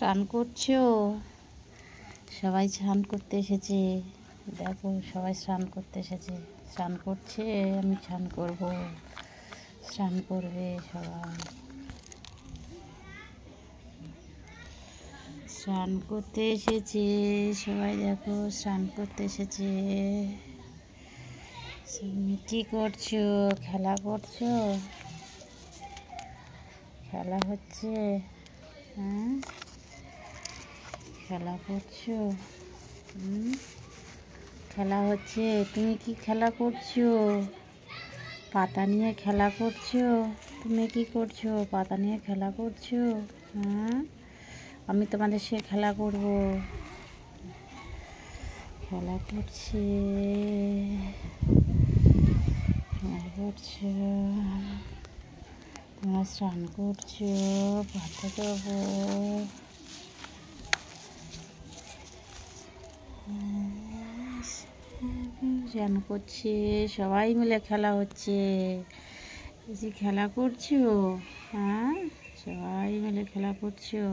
স্নান করছো? সবাই স্নান করতে এসেছে। দেখো সবাই স্নান করতে এসেছে। স্নান করছে, আমি স্নান করব। স্নান করবে সবাই। স্নান করতে এসেছে সবাই, দেখো স্নান করতে এসেছে। তুমি কি করছো? খেলা করছো? খেলা হচ্ছে? হ্যাঁ, খেলা করছো? খেলা হচ্ছে। তুমি কি খেলা করছো? পাতা নিয়ে খেলা করছো? তুমি কি করছো? পাতা নিয়ে খেলা করছো? হ্যাঁ, আমি তোমাদের সে খেলা করব। খেলা করছে, খেলা করছো। তোমরা স্নান করছো, পাতা দেবো। স্নান করছে, সবাই মিলে খেলা হচ্ছে। এই যে খেলা করছো, হ্যাঁ, সবাই মিলে খেলা করছো।